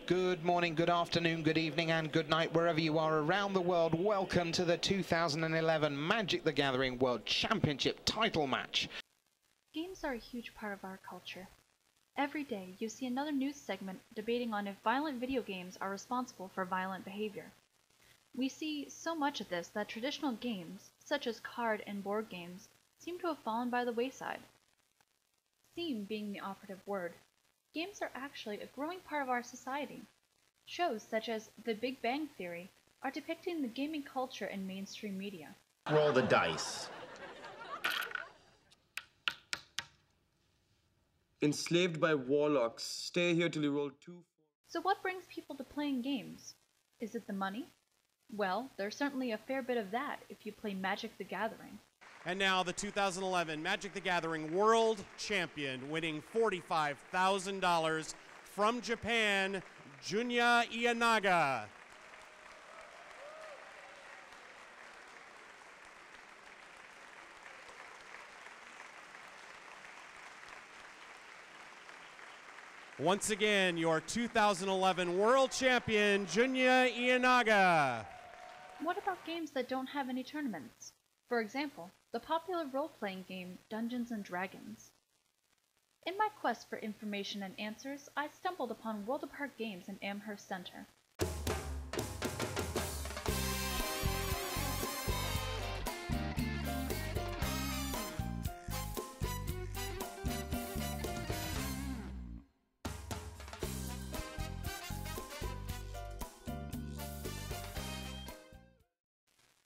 Good morning, good afternoon, good evening, and good night, wherever you are around the world. Welcome to the 2011 Magic the Gathering World Championship title match. Games are a huge part of our culture. Every day, you see another news segment debating on if violent video games are responsible for violent behavior. We see so much of this that traditional games, such as card and board games, seem to have fallen by the wayside. Seem being the operative word. Games are actually a growing part of our society. Shows such as The Big Bang Theory are depicting the gaming culture in mainstream media. Roll the dice. Enslaved by warlocks. Stay here till you roll 2. So what brings people to playing games? Is it the money? Well, there's certainly a fair bit of that if you play Magic the Gathering. And now the 2011 Magic the Gathering World Champion, winning $45,000 from Japan, Junya Ianaga. Once again, your 2011 World Champion, Junya Ianaga. What about games that don't have any tournaments? For example, the popular role-playing game Dungeons & Dragons. In my quest for information and answers, I stumbled upon World Apart Games in Amherst Center.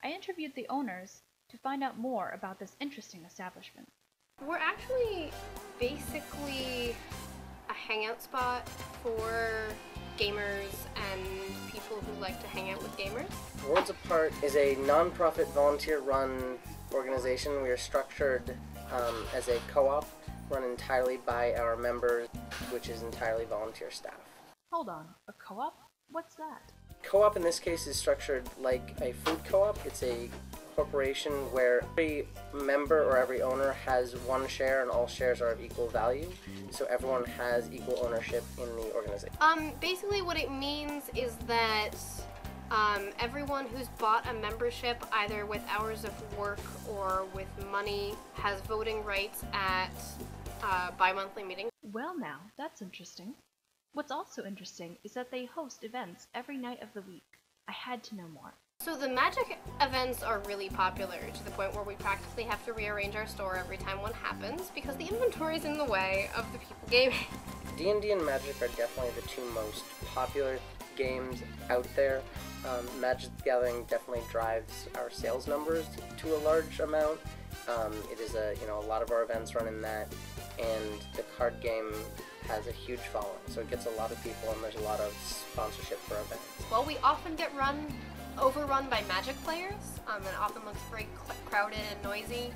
I interviewed the owners to find out more about this interesting establishment. We're actually basically a hangout spot for gamers and people who like to hang out with gamers. Worlds Apart is a non-profit, volunteer-run organization. We are structured as a co-op run entirely by our members, which is entirely volunteer staff. Hold on, a co-op? What's that? Co-op in this case is structured like a food co-op. It's a corporation where every member or every owner has one share and all shares are of equal value, so everyone has equal ownership in the organization. Basically what it means is that everyone who's bought a membership, either with hours of work or with money, has voting rights at bi-monthly meetings. Well now, that's interesting. What's also interesting is that they host events every night of the week. I had to know more. So the Magic events are really popular, to the point where we practically have to rearrange our store every time one happens because the inventory is in the way of the people gaming. D&D and Magic are definitely the two most popular games out there. Magic the Gathering definitely drives our sales numbers to a large amount. It is a lot of our events run in that, and the card game has a huge following, so it gets a lot of people and there's a lot of sponsorship for events. Well, we often get overrun by Magic players, and it often looks very crowded and noisy.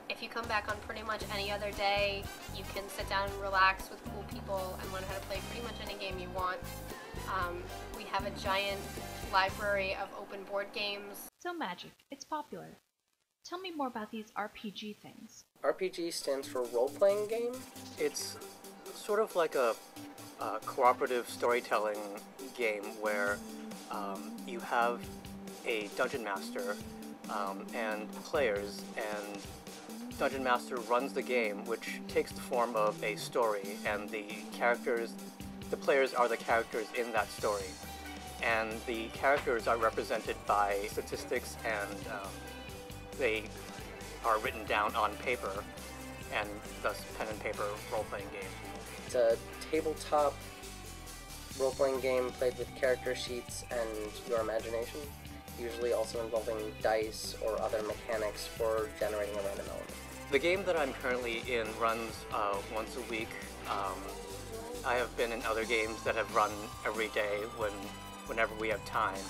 If you come back on pretty much any other day, you can sit down and relax with cool people and learn how to play pretty much any game you want. We have a giant library of open board games. So Magic, it's popular. Tell me more about these RPG things. RPG stands for role-playing game. It's sort of like a cooperative storytelling game where you have a dungeon master and players, and Dungeon Master runs the game, which takes the form of a story, and the players are the characters in that story. And the characters are represented by statistics, and they are written down on paper, and thus pen and paper role-playing game. It's a tabletop role-playing game played with character sheets and your imagination, usually also involving dice or other mechanics for generating a random element. The game that I'm currently in runs once a week. I have been in other games that have run every day whenever we have time.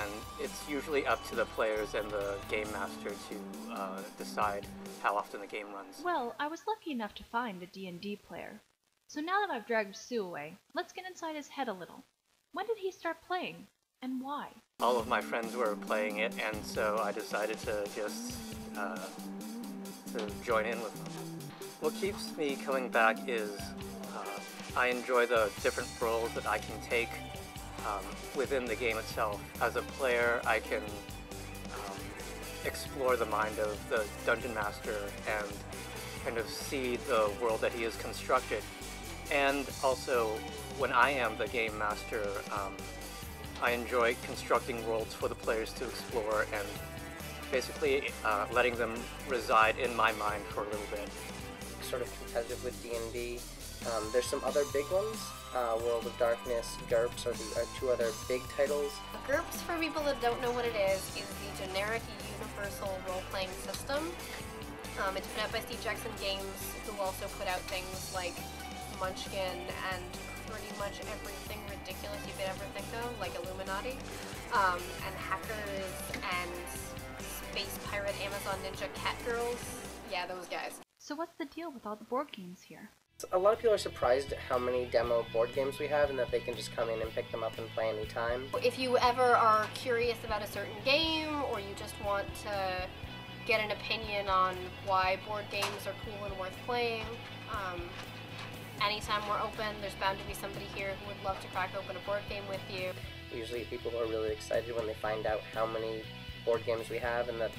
And it's usually up to the players and the game master to decide how often the game runs. Well, I was lucky enough to find a D&D player. So now that I've dragged Sue away, let's get inside his head a little. When did he start playing, and why? All of my friends were playing it, and so I decided to just to join in with them. What keeps me coming back is I enjoy the different roles that I can take within the game itself. As a player, I can explore the mind of the Dungeon Master and kind of see the world that he has constructed. And also, when I am the Game Master, I enjoy constructing worlds for the players to explore and basically letting them reside in my mind for a little bit. Sort of competitive with D&D. There's some other big ones. World of Darkness, GURPS are two other big titles. GURPS, for people that don't know what it is the generic universal role-playing system. It's put out by Steve Jackson Games, who also put out things like Munchkin and pretty much everything ridiculous you could ever think of, like Illuminati, and Hackers and Space Pirate Amazon Ninja Cat Girls. Yeah, those guys. So what's the deal with all the board games here? A lot of people are surprised at how many demo board games we have and that they can just come in and pick them up and play anytime. If you ever are curious about a certain game, or you just want to get an opinion on why board games are cool and worth playing, anytime we're open, there's bound to be somebody here who would love to crack open a board game with you. Usually people are really excited when they find out how many board games we have and that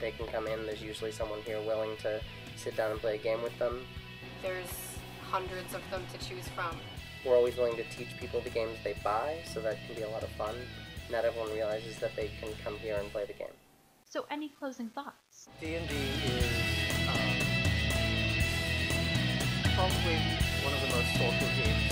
they can come in. There's usually someone here willing to sit down and play a game with them. There's hundreds of them to choose from. We're always willing to teach people the games they buy, so that can be a lot of fun. Not everyone realizes that they can come here and play the game. So any closing thoughts? D&D is probably one of the most social games